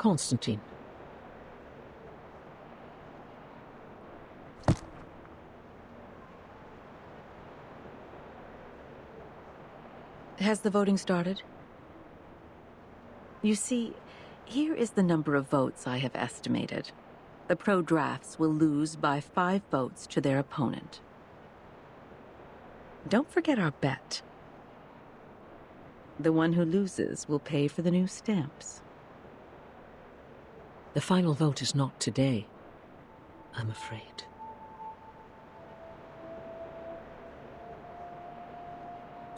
Constantine. Has the voting started? You see, here is the number of votes I have estimated. The pro-drafts will lose by 5 votes to their opponent. Don't forget our bet. The one who loses will pay for the new stamps. The final vote is not today, I'm afraid.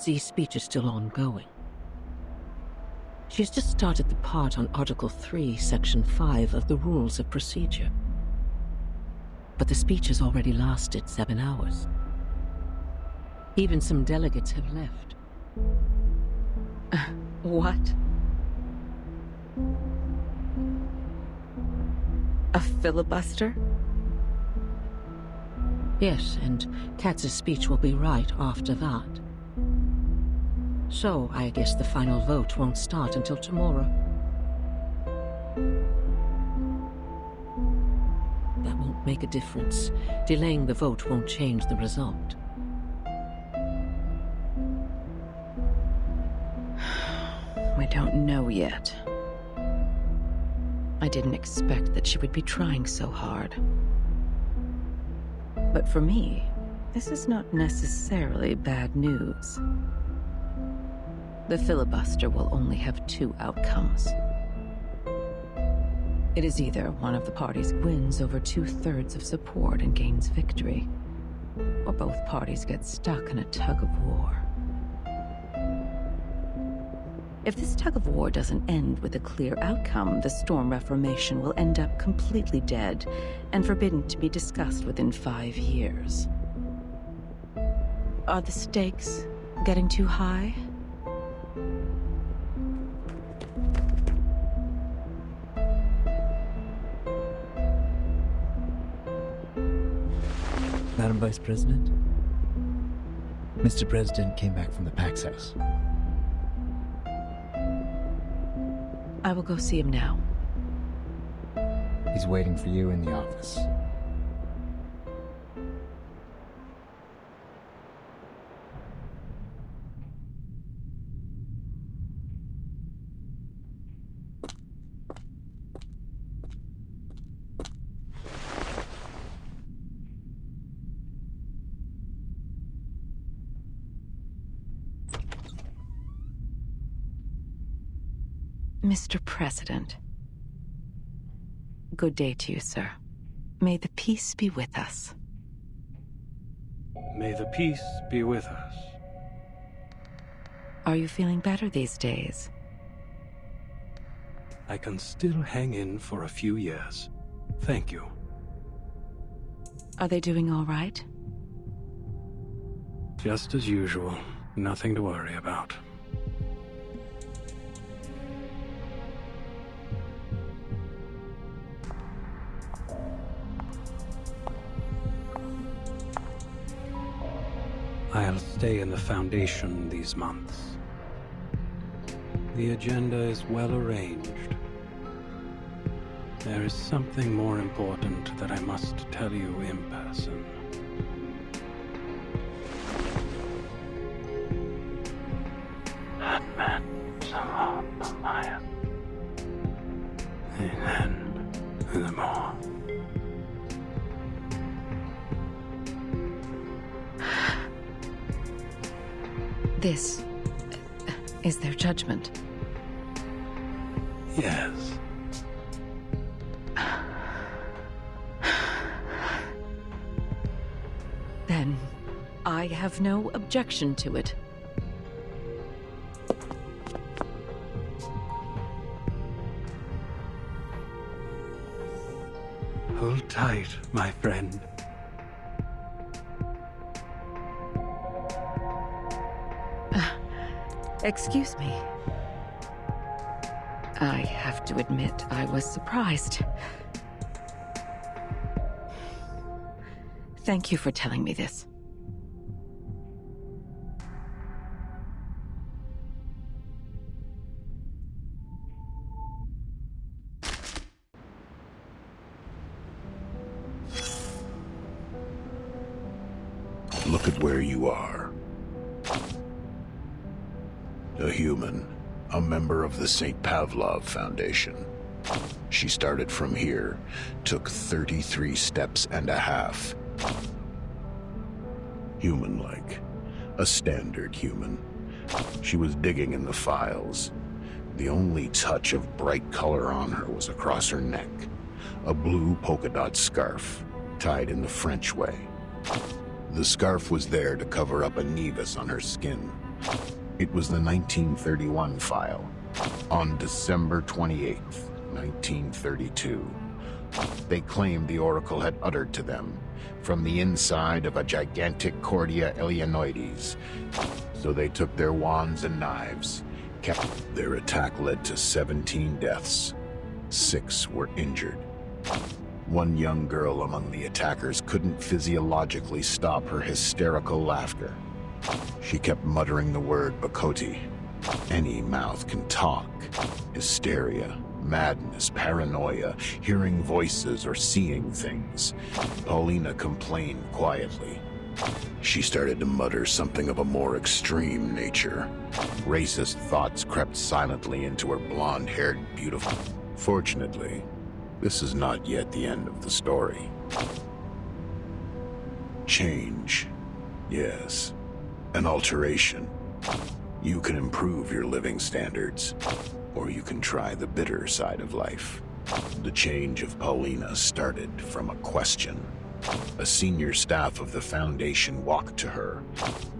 Z's speech is still ongoing. She has just started the part on Article 3, Section 5 of the Rules of Procedure. But the speech has already lasted 7 hours. Even some delegates have left. What? A filibuster? Yes, and Katz's speech will be right after that. So, I guess the final vote won't start until tomorrow. That won't make a difference. Delaying the vote won't change the result. We don't know yet. I didn't expect that she would be trying so hard. But for me, this is not necessarily bad news. The filibuster will only have 2 outcomes. It is either one of the parties wins over 2/3 of support and gains victory, or both parties get stuck in a tug of war. If this tug of war doesn't end with a clear outcome, the Storm Reformation will end up completely dead and forbidden to be discussed within 5 years. Are the stakes getting too high? Madam Vice President? Mr. President came back from the Pax House. I will go see him now. He's waiting for you in the office. Mr. President. Good day to you, sir. May the peace be with us. May the peace be with us. Are you feeling better these days? I can still hang in for a few years. Thank you. Are they doing all right? Just as usual. Nothing to worry about. I'll stay in the Foundation these months. The agenda is well arranged. There is something more important that I must tell you in person. This is their judgment. Yes. Then I have no objection to it. Hold tight, my friend. Excuse me. I have to admit, I was surprised. Thank you for telling me this. Look at where you are. A human, a member of the St. Pavlov Foundation. She started from here, took 33 steps and a half. Human-like. A standard human. She was digging in the files. The only touch of bright color on her was across her neck. A blue polka dot scarf, tied in the French way. The scarf was there to cover up a nevus on her skin. It was the 1931 file, on December 28th, 1932. They claimed the Oracle had uttered to them from the inside of a gigantic Cordia Eleanoides. So they took their wands and knives. Their attack led to 17 deaths. 6 were injured. One young girl among the attackers couldn't physiologically stop her hysterical laughter. She kept muttering the word Bakoti. Any mouth can talk. Hysteria, madness, paranoia, hearing voices or seeing things. Paulina complained quietly. She started to mutter something of a more extreme nature. Racist thoughts crept silently into her blonde-haired beautiful. Fortunately, this is not yet the end of the story. Change. Yes. An alteration. You can improve your living standards, or you can try the bitter side of life. The change of Paulina started from a question. A senior staff of the Foundation walked to her.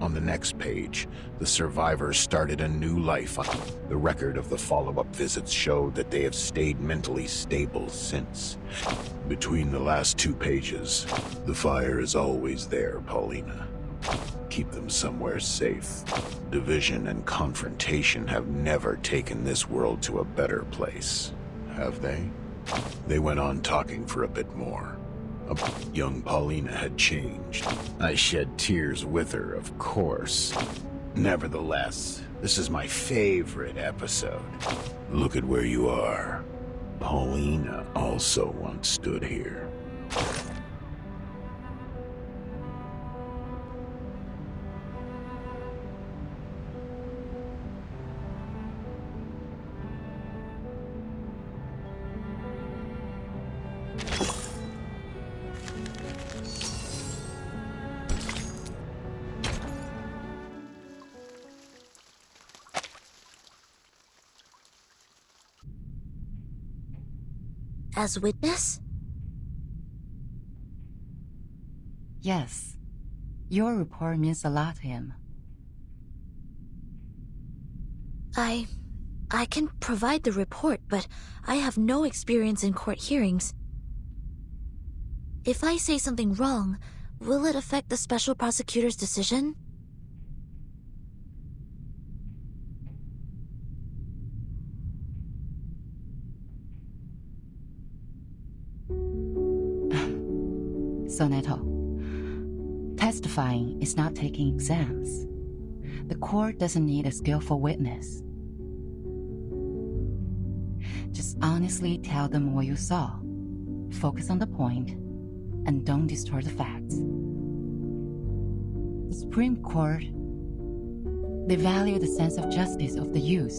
On the next page, the survivors started a new life. The record of the follow-up visits showed that they have stayed mentally stable since. Between the last 2 pages, the fire is always there, Paulina. Keep them somewhere safe. Division and confrontation have never taken this world to a better place, have they? They went on talking for a bit more. Young Paulina had changed. I shed tears with her, of course. Nevertheless, this is my favorite episode. Look at where you are. Paulina also once stood here. As witness? Yes. Your report means a lot to him. I can provide the report, but I have no experience in court hearings. If I say something wrong, will it affect the special prosecutor's decision? Soneto, testifying is not taking exams. The court doesn't need a skillful witness. Just honestly tell them what you saw. Focus on the point, and don't distort the facts. The Supreme Court, they value the sense of justice of the youth.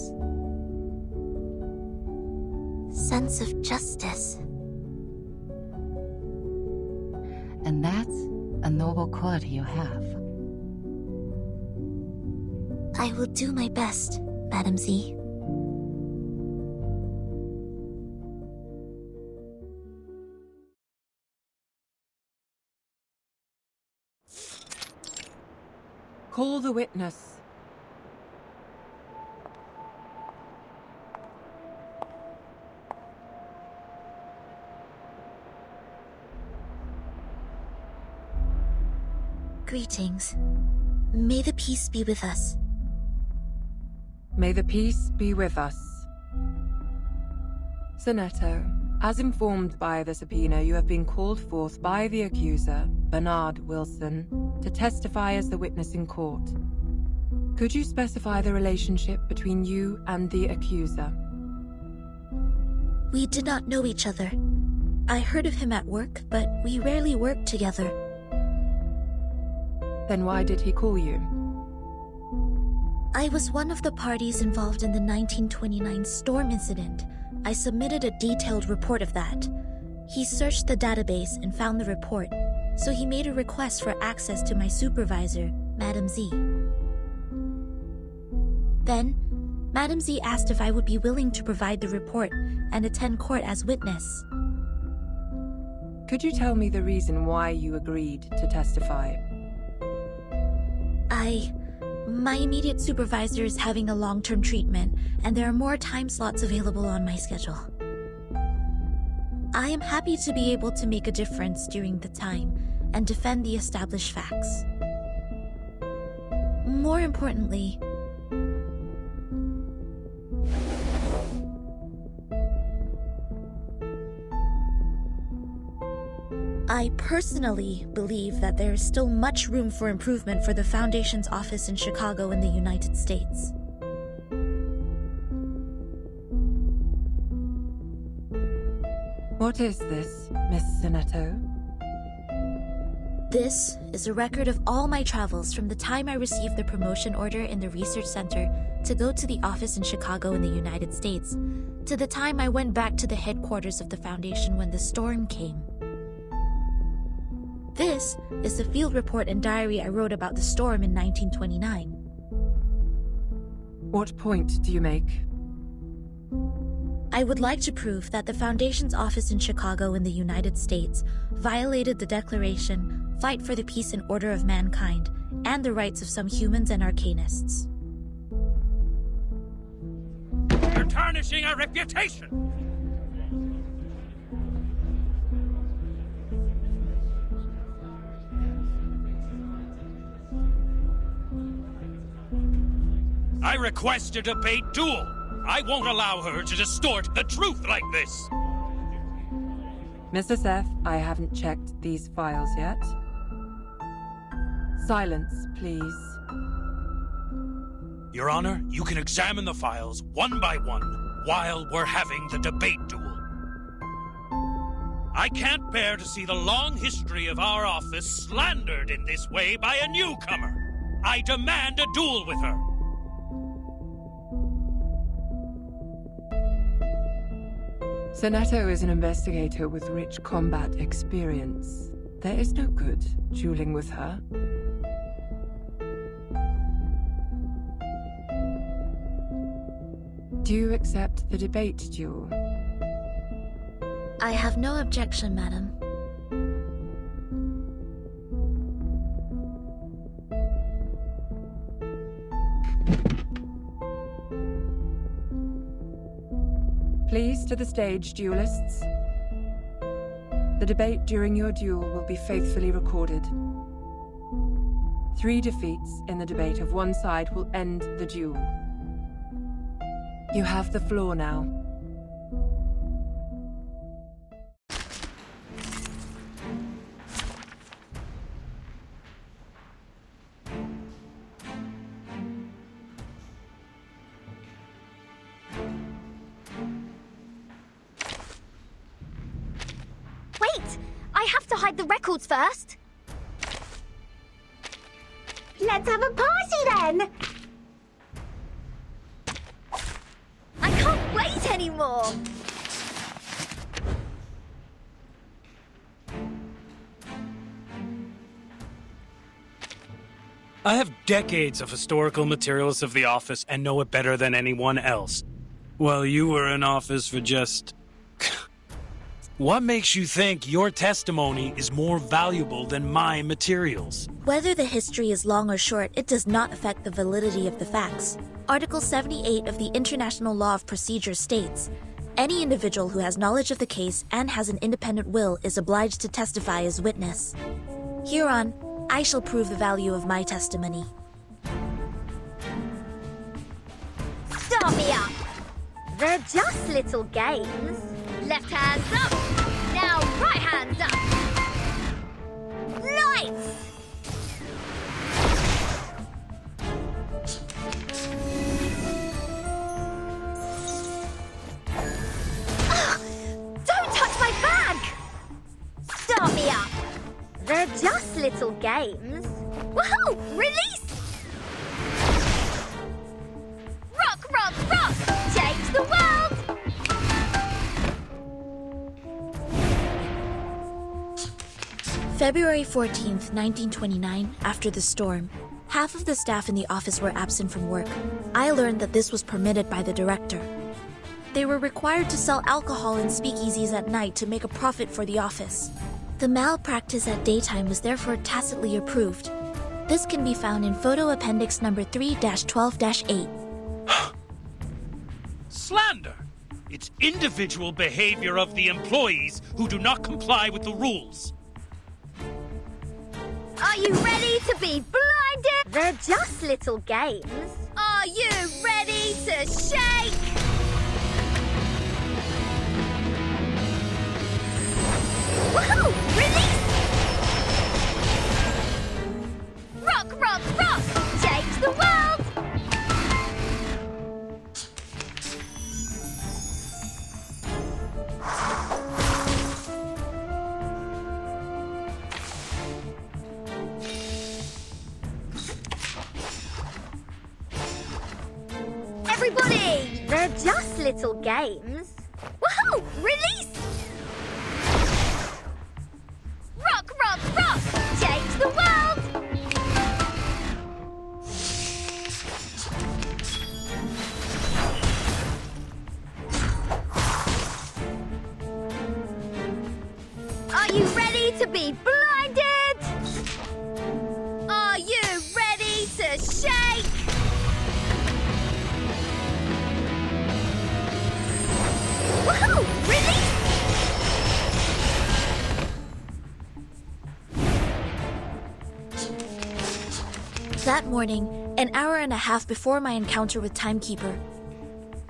Sense of justice. And that's a noble quality you have. I will do my best, Madam Z. Call the witness. Greetings. May the peace be with us. May the peace be with us. Soneto, as informed by the subpoena, you have been called forth by the accuser, Bernard Wilson, to testify as the witness in court. Could you specify the relationship between you and the accuser? We did not know each other. I heard of him at work, but we rarely worked together. Then why did he call you? I was one of the parties involved in the 1929 storm incident. I submitted a detailed report of that. He searched the database and found the report, so he made a request for access to my supervisor, Madam Z. Then, Madam Z asked if I would be willing to provide the report and attend court as witness. Could you tell me the reason why you agreed to testify? My immediate supervisor is having a long-term treatment, and there are more time slots available on my schedule. I am happy to be able to make a difference during the time and defend the established facts. More importantly, I personally believe that there is still much room for improvement for the Foundation's office in Chicago in the United States. What is this, Miss Sonetto? This is a record of all my travels from the time I received the promotion order in the research center to go to the office in Chicago in the United States, to the time I went back to the headquarters of the Foundation when the storm came. This is the field report and diary I wrote about the storm in 1929. What point do you make? I would like to prove that the Foundation's office in Chicago in the United States violated the Declaration, Fight for the Peace and Order of Mankind, and the rights of some humans and arcanists. You're tarnishing our reputation! I request a debate duel. I won't allow her to distort the truth like this. Mr. Seth, I haven't checked these files yet. Silence, please. Your Honor, you can examine the files one by one while we're having the debate duel. I can't bear to see the long history of our office slandered in this way by a newcomer. I demand a duel with her. Sonetto is an investigator with rich combat experience. There is no good dueling with her. Do you accept the debate duel? I have no objection, madam. Please to the stage, duelists. The debate during your duel will be faithfully recorded. 3 defeats in the debate of one side will end the duel. You have the floor now. Wait! I have to hide the records first! Let's have a party then! I can't wait anymore! I have decades of historical materials of the office and know it better than anyone else. While you were in office for just... What makes you think your testimony is more valuable than my materials? Whether the history is long or short, it does not affect the validity of the facts. Article 78 of the International Law of Procedure states, any individual who has knowledge of the case and has an independent will is obliged to testify as witness. Hereon, I shall prove the value of my testimony. Start me up! They're just little games. Left hands up! Now right hands up! Lights! Don't touch my bag! Start me up! They're just little games. Woohoo! Release! Rock, rock, rock! Change the world! February 14th, 1929, after the storm, half of the staff in the office were absent from work. I learned that this was permitted by the director. They were required to sell alcohol in speakeasies at night to make a profit for the office. The malpractice at daytime was therefore tacitly approved. This can be found in photo appendix number 3-12-8. Slander! It's individual behavior of the employees who do not comply with the rules. Are you ready to be blinded? They're just little games. Are you ready to shake? Woohoo! Release! Rock, rock, rock! Change the world! Everybody! They're just little games. Woohoo! Release! Rock, rock, rock! Change the world! Are you ready to be blinded? Are you ready to shake? Woohoo! Release! That morning, an hour and a half before my encounter with Timekeeper,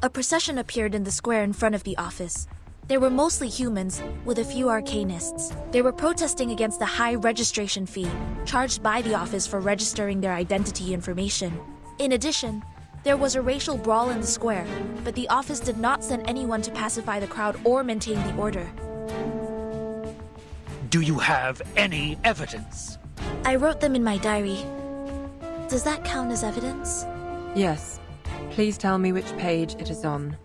a procession appeared in the square in front of the office. They were mostly humans, with a few arcanists. They were protesting against the high registration fee charged by the office for registering their identity information. In addition, there was a racial brawl in the square, but the office did not send anyone to pacify the crowd or maintain the order. Do you have any evidence? I wrote them in my diary. Does that count as evidence? Yes. Please tell me which page it is on.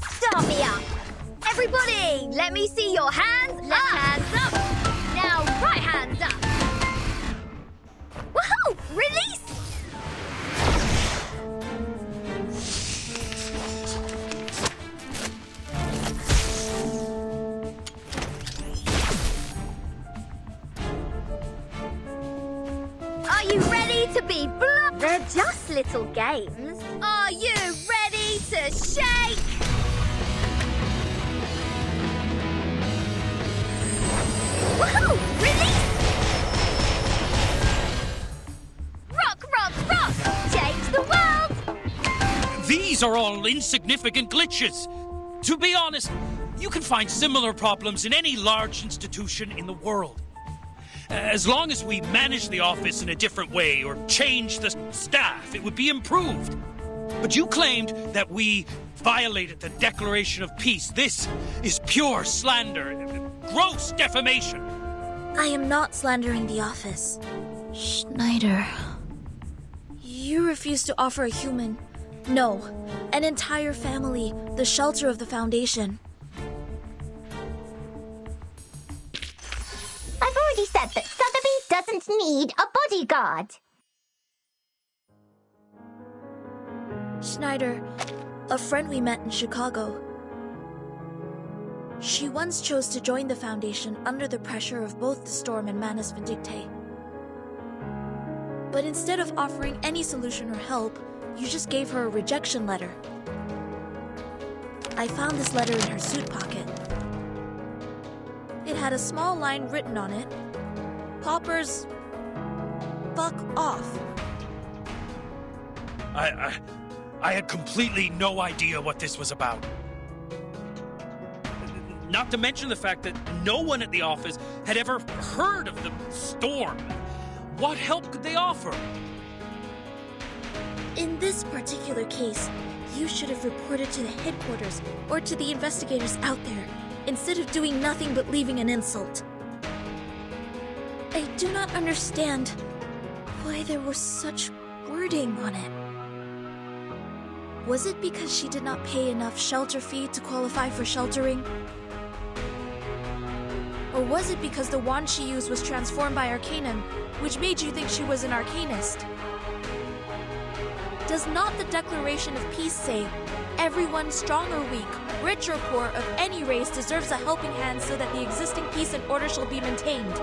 Start me up! Everybody, let me see your hands. Left hands up. Now right hands up. Woohoo! Release! Are you ready to be blood? They're just little games. Are you ready to shake? Woohoo! Release! Rock, rock, rock! Change the world! These are all insignificant glitches. To be honest, you can find similar problems in any large institution in the world. As long as we manage the office in a different way or change the staff, it would be improved. But you claimed that we violated the Declaration of Peace. This is pure slander, gross defamation. I am not slandering the office. Schneider. You refuse to offer a human, no, an entire family, the shelter of the Foundation. I've already said that Sotheby doesn't need a bodyguard. Schneider, a friend we met in Chicago. She once chose to join the Foundation under the pressure of both the Storm and Manus Vindictae. But instead of offering any solution or help, you just gave her a rejection letter. I found this letter in her suit pocket. It had a small line written on it. Paupers, fuck off. I had completely no idea what this was about. Not to mention the fact that no one at the office had ever heard of the Storm. What help could they offer? In this particular case, you should have reported to the headquarters or to the investigators out there, instead of doing nothing but leaving an insult. I do not understand why there was such wording on it. Was it because she did not pay enough shelter fee to qualify for sheltering? Or was it because the wand she used was transformed by Arcanum, which made you think she was an Arcanist? Does not the Declaration of Peace say, everyone, strong or weak, rich or poor, of any race deserves a helping hand so that the existing peace and order shall be maintained?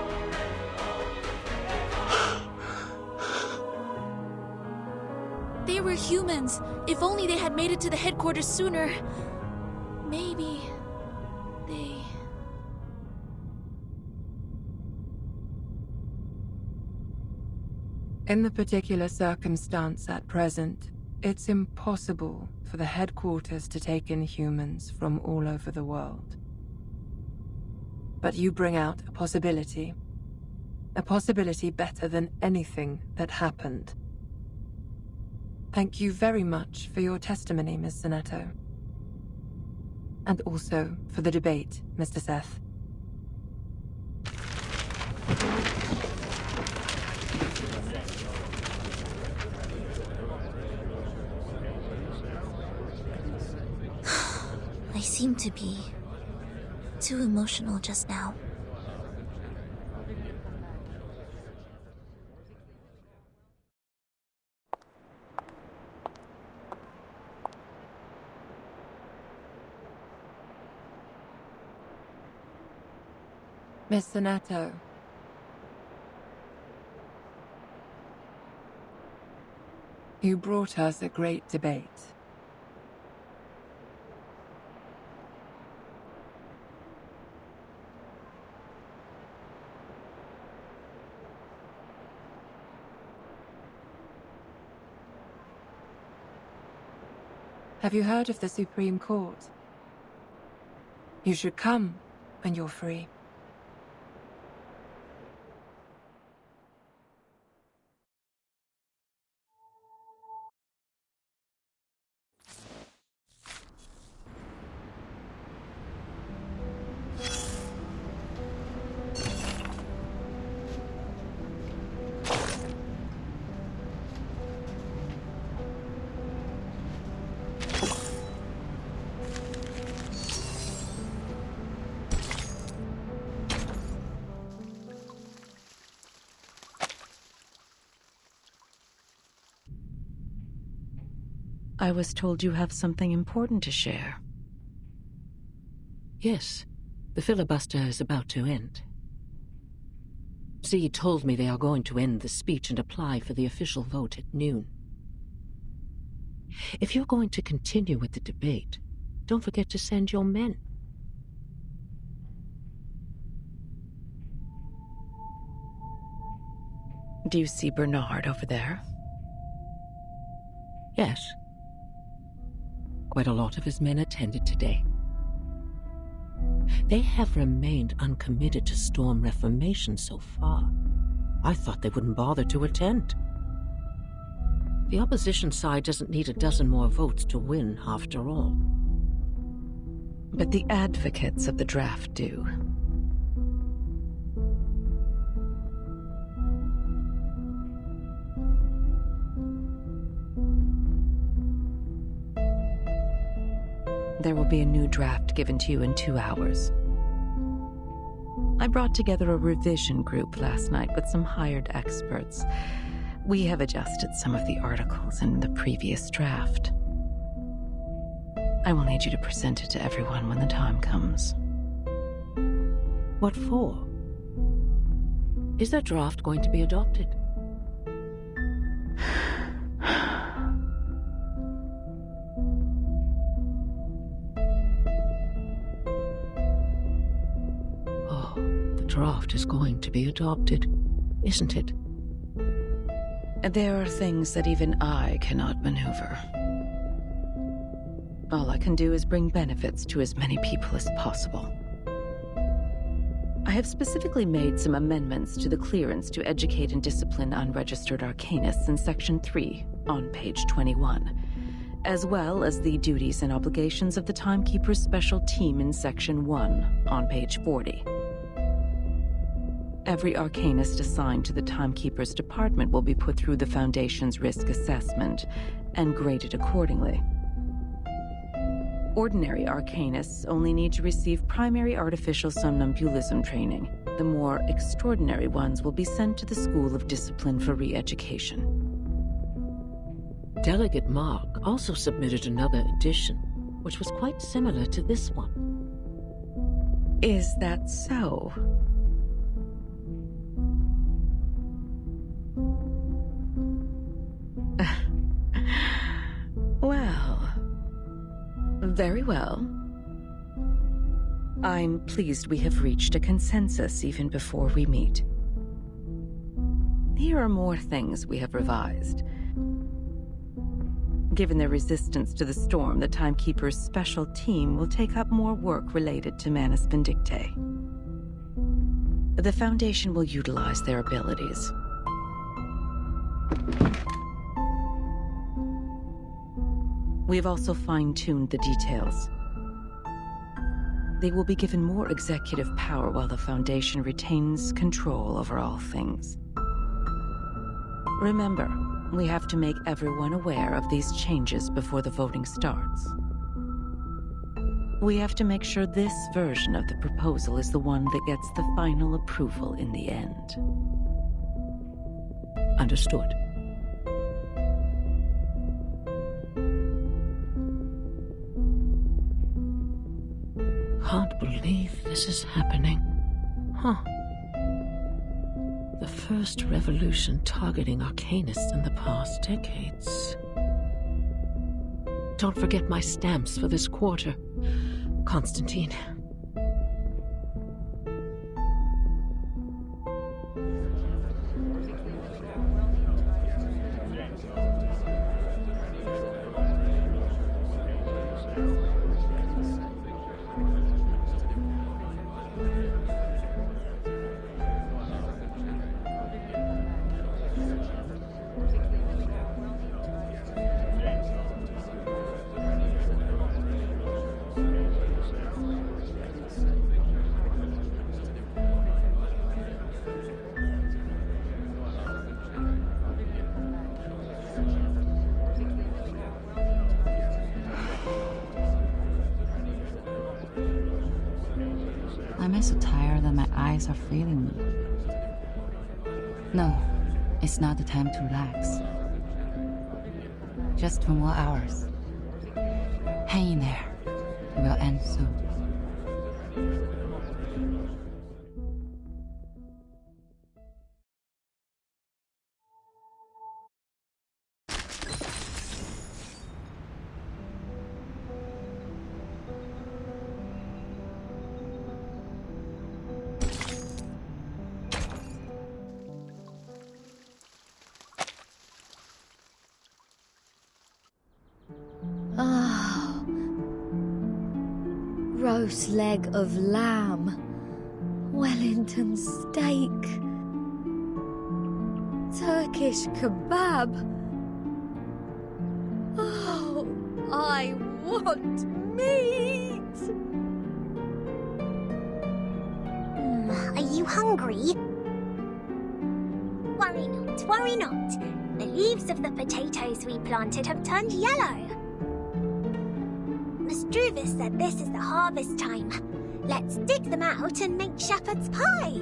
They were humans. If only they had made it to the headquarters sooner. Maybe they... In the particular circumstance at present, it's impossible for the headquarters to take in humans from all over the world. But you bring out a possibility better than anything that happened. Thank you very much for your testimony, Ms. Zanetto. And also for the debate, Mr. Seth. I seem to be too emotional just now. Miss Zanetto. You brought us a great debate. Have you heard of the Supreme Court? You should come when you're free. I was told you have something important to share. Yes, the filibuster is about to end. Z told me they are going to end the speech and apply for the official vote at noon. If you're going to continue with the debate, don't forget to send your men. Do you see Bernard over there? Yes. Quite a lot of his men attended today. They have remained uncommitted to Storm Reformation so far. I thought they wouldn't bother to attend. The opposition side doesn't need a dozen more votes to win, after all. But the advocates of the draft do. There will be a new draft given to you in 2 hours. I brought together a revision group last night with some hired experts. We have adjusted some of the articles in the previous draft. I will need you to present it to everyone when the time comes. What for? Is that draft going to be adopted? Draft is going to be adopted, isn't it? There are things that even I cannot maneuver. All I can do is bring benefits to as many people as possible. I have specifically made some amendments to the clearance to educate and discipline unregistered arcanists in Section 3. on page 21, as well as the duties and obligations of the Timekeeper's Special Team in Section 1 on page 40. Every arcanist assigned to the Timekeeper's department will be put through the Foundation's risk assessment and graded accordingly. Ordinary arcanists only need to receive primary artificial somnambulism training. The more extraordinary ones will be sent to the School of Discipline for re-education. Delegate Mark also submitted another edition, which was quite similar to this one. Is that so? Well, very well. I'm pleased we have reached a consensus even before we meet. Here are more things we have revised. Given their resistance to the storm, the Timekeeper's special team will take up more work related to Manus Vindictae. The Foundation will utilize their abilities. We have also fine-tuned the details. They will be given more executive power while the Foundation retains control over all things. Remember, we have to make everyone aware of these changes before the voting starts. We have to make sure this version of the proposal is the one that gets the final approval in the end. Understood. Can't believe this is happening. Huh. The first revolution targeting arcanists in the past decades. Don't forget my stamps for this quarter, Constantine. I'm so tired that my eyes are failing me. No, it's not the time to relax. Just 2 more hours. Hang in there. It will end soon. Ah, roast leg of lamb, Wellington steak, Turkish kebab. Oh, I want meat! Are you hungry? Worry not, worry not. The leaves of the potatoes we planted have turned yellow. Struvis said this is the harvest time. Let's dig them out and make shepherd's pie.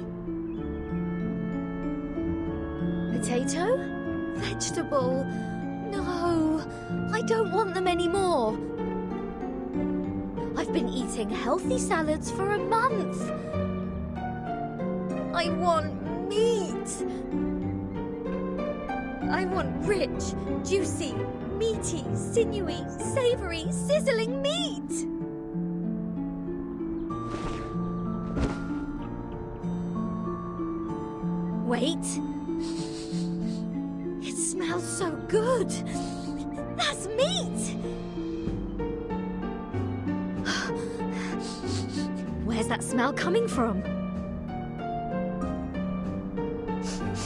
Potato? Vegetable? No, I don't want them anymore. I've been eating healthy salads for a month. I want meat. I want rich, juicy, meaty, sinewy, savory, sizzling meat! Wait. It smells so good! That's meat! Where's that smell coming from?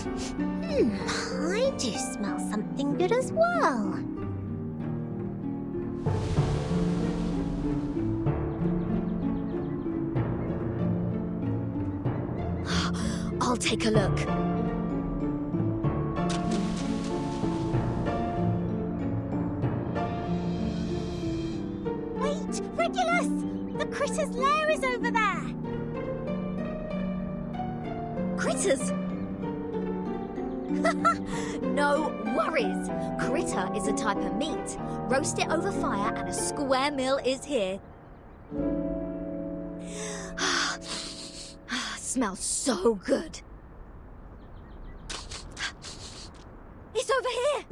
I do smell something good as well. I'll take a look. Wait, Regulus! The critter's lair is over there! Critters? No worries. Critter is a type of meat. Roast it over fire and a square meal is here. Smells so good. It's over here.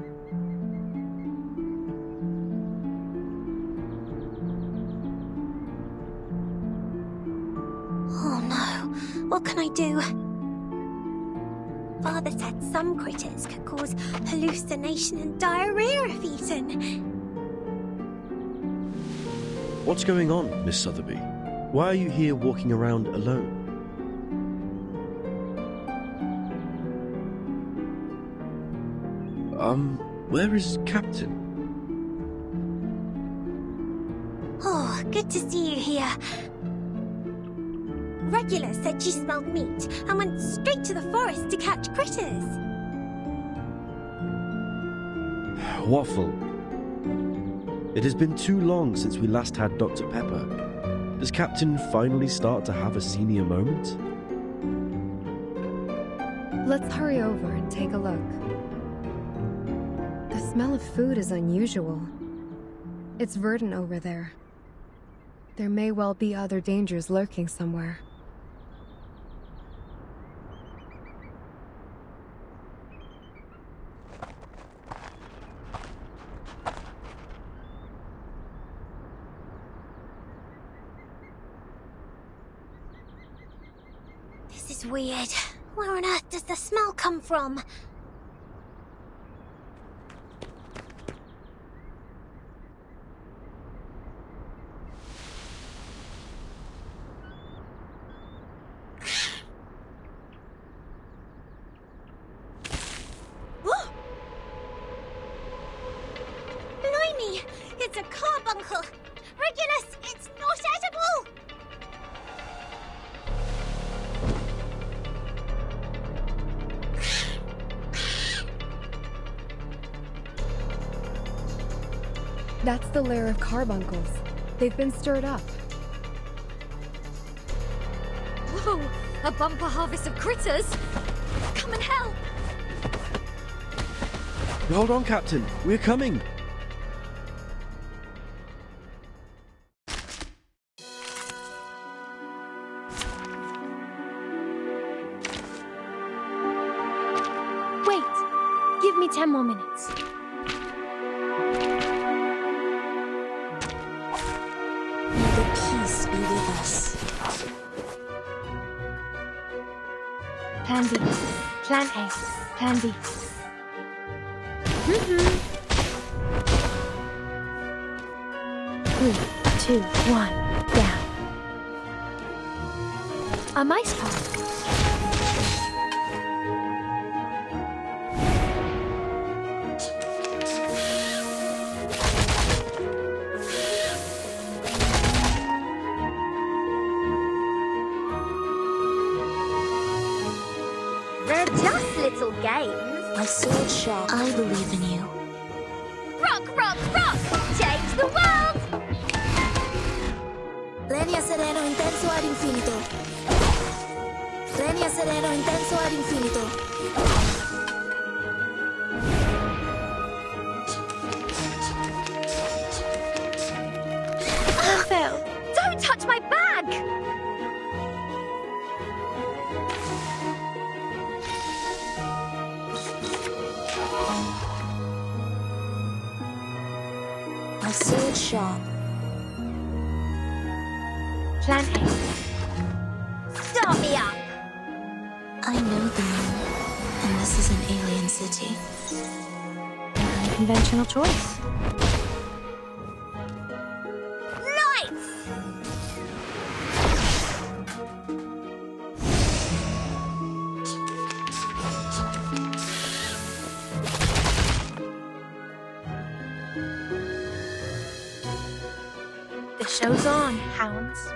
Oh no, what can I do? Father said some critters could cause hallucination and diarrhea if eaten. What's going on, Miss Sotheby? Why are you here walking around alone? Where is Captain? Oh, good to see you here. Regulus said she smelled meat and went straight to the forest to catch critters. Waffle. It has been too long since we last had Dr. Pepper. Does Captain finally start to have a senior moment? Let's hurry over and take a look. The smell of food is unusual. It's verdant over there. There may well be other dangers lurking somewhere. This is weird. Where on earth does the smell come from? Blimey! It's a carbuncle! Regulus, it's not edible! That's the lair of carbuncles. They've been stirred up. Whoa! A bumper harvest of critters! Come and help! Hold on, Captain. We're coming. Wait! Give me 10 more minutes. May the peace be with us. Plan B. Plan A. Plan B. Three, two, one, down. A mice pond. They're just little games. My sword sharp. I believe in you. Rock, rock, rock! Change the world! Lenia sereno intenso ad infinito. Lenia sereno intenso ad infinito. Phil, don't touch my bag! My sword sharp. Plan A. Start me up! I know the moon, and this is an alien city. An unconventional choice. Lights! show's on, hounds.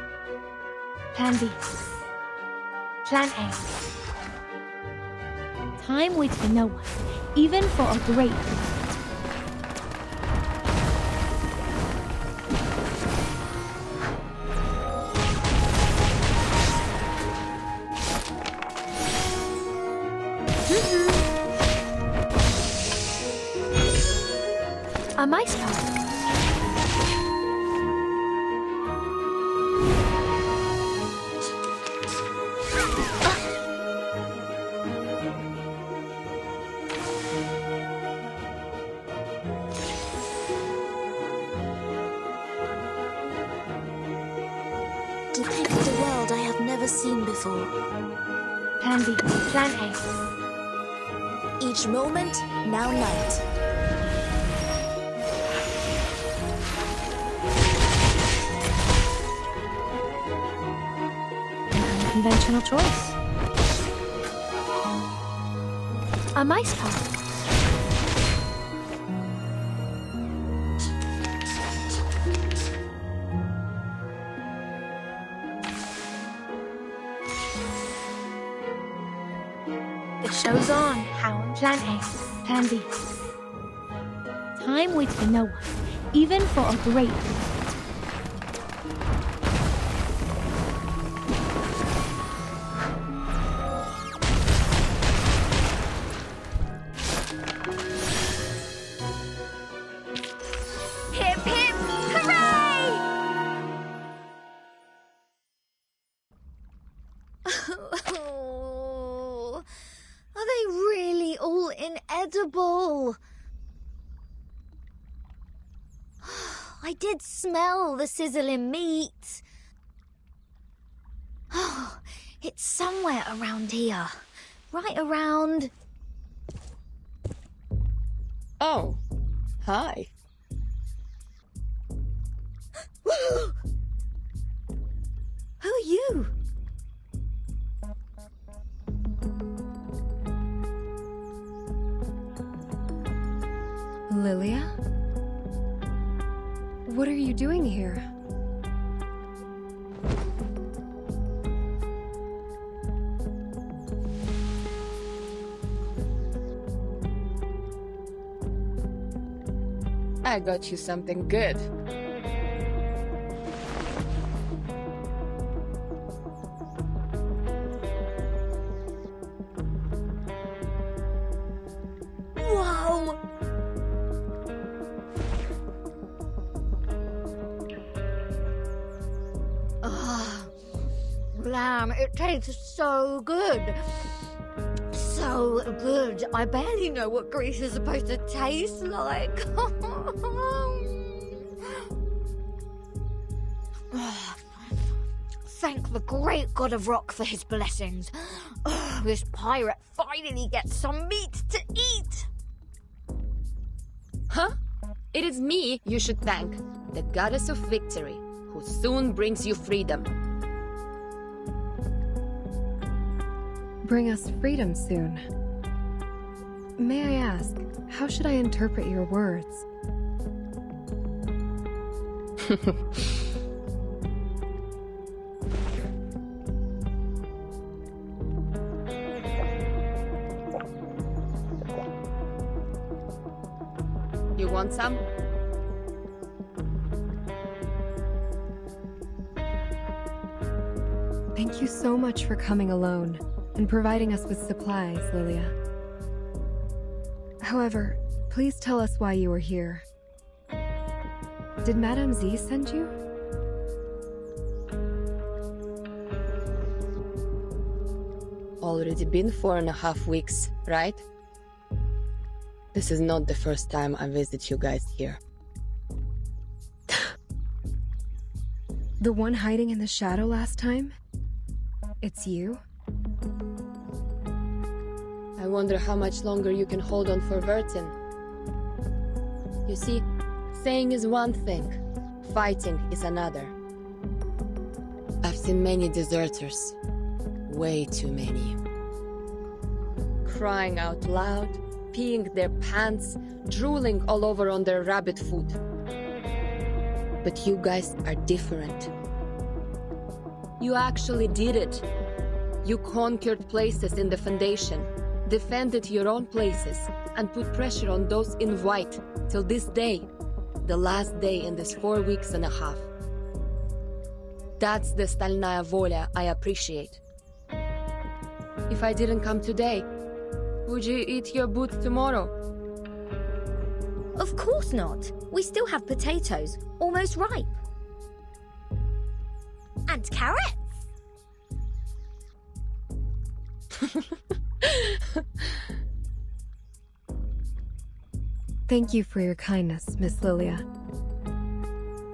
Plan B. Plan A. Time waits for no one, even for a great one. A mice pile. Depict the world I have never seen before. Plan B. Plan A. Each moment, now night. Unconventional choice. A mice pile. The show's on, hound. Plan A. Plan B. Time waits for no one, even for a great one. Hip hip hooray! Oh, are they really all inedible? I did smell the sizzling meat. Oh, it's somewhere around here. Right around... Oh, hi. Who are you? Lilia? What are you doing here? I got you something good. Whoa! Lamb, it tastes so good. So good. I barely know what grease is supposed to taste like. Thank the great god of rock for his blessings. This pirate finally gets some meat to eat. Huh? It is me you should thank, the goddess of victory, who soon brings you freedom. Bring us freedom soon. May I ask, how should I interpret your words? You want some? Thank you so much for coming alone and providing us with supplies, Lilia. However, please tell us why you are here. Did Madame Z send you? Already been 4.5 weeks, right? This is not the first time I visit you guys here. The one hiding in the shadow last time? It's you? I wonder how much longer you can hold on for Vertin. You see, saying is one thing, fighting is another. I've seen many deserters. Way too many. Crying out loud, peeing their pants, drooling all over on their rabbit food. But you guys are different. You actually did it. You conquered places in the Foundation, defended your own places, and put pressure on those in white till this day, the last day in this 4 weeks and a half. That's the Stalnaya Volia I appreciate. If I didn't come today, would you eat your boots tomorrow? Of course not. We still have potatoes, almost ripe. And carrots. Thank you for your kindness, Miss Lilia.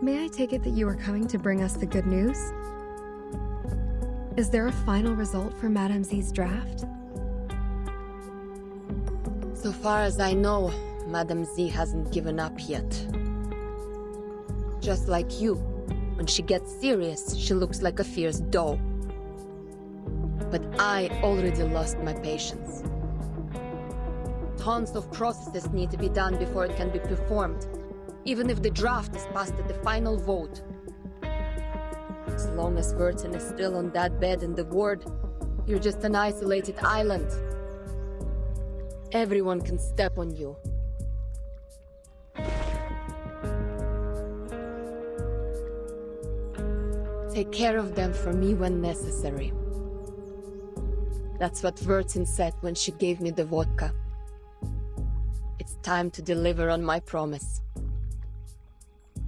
May I take it that you are coming to bring us the good news? Is there a final result for Madame Z's draft? So far as I know, Madame Z hasn't given up yet. Just like you, when she gets serious, she looks like a fierce doe. But I already lost my patience. Tons of processes need to be done before it can be performed, even if the draft is passed at the final vote. As long as Vertin is still on that bed in the ward, you're just an isolated island. Everyone can step on you. Take care of them for me when necessary. That's what Vertin said when she gave me the vodka. It's time to deliver on my promise.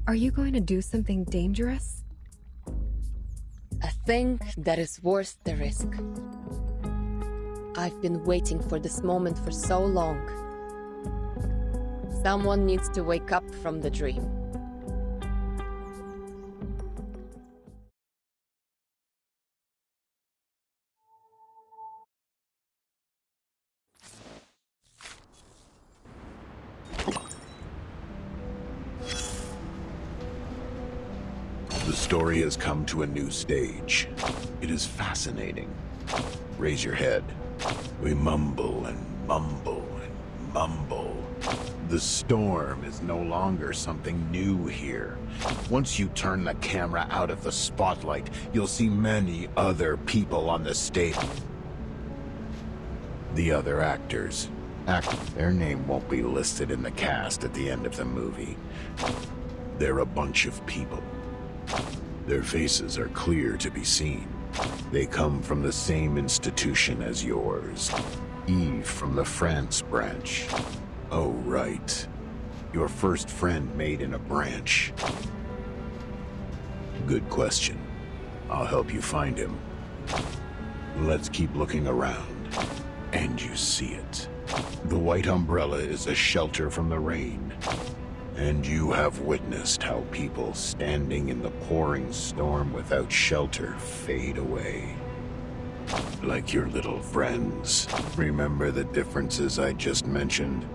Are you going to do something dangerous? A thing that is worth the risk. I've been waiting for this moment for so long. Someone needs to wake up from the dream. The story has come to a new stage. It is fascinating. Raise your head. We mumble and mumble and mumble. The storm is no longer something new here. Once you turn the camera out of the spotlight, you'll see many other people on the stage. The other actors. Their name won't be listed in the cast at the end of the movie. They're a bunch of people. Their faces are clear to be seen. They come from the same institution as yours. Eve from the France branch. Oh, right. Your first friend made in a branch. Good question. I'll help you find him. Let's keep looking around. And you see it. The white umbrella is a shelter from the rain. And you have witnessed how people standing in the pouring storm without shelter fade away. Like your little friends. Remember the differences I just mentioned?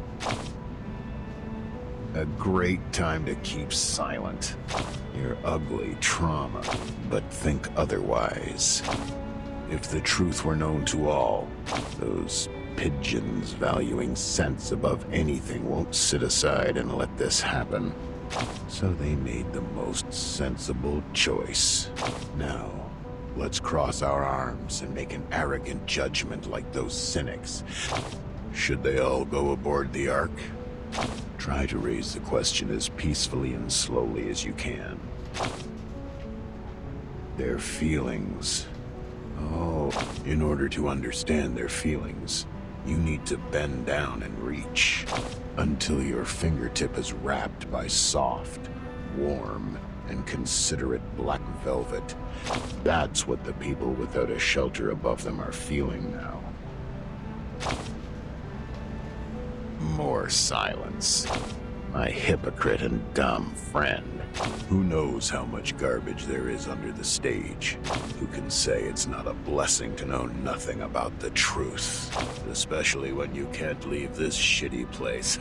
A great time to keep silent. Your ugly trauma, but think otherwise. If the truth were known to all, those pigeons valuing sense above anything won't sit aside and let this happen. So they made the most sensible choice. Now, let's cross our arms and make an arrogant judgment like those cynics. Should they all go aboard the Ark? Try to raise the question as peacefully and slowly as you can. Their feelings. Oh, in order to understand their feelings, you need to bend down and reach until your fingertip is wrapped by soft, warm, and considerate black velvet. That's what the people without a shelter above them are feeling now. More silence. My hypocrite and dumb friend. Who knows how much garbage there is under the stage? Who can say it's not a blessing to know nothing about the truth? Especially when you can't leave this shitty place.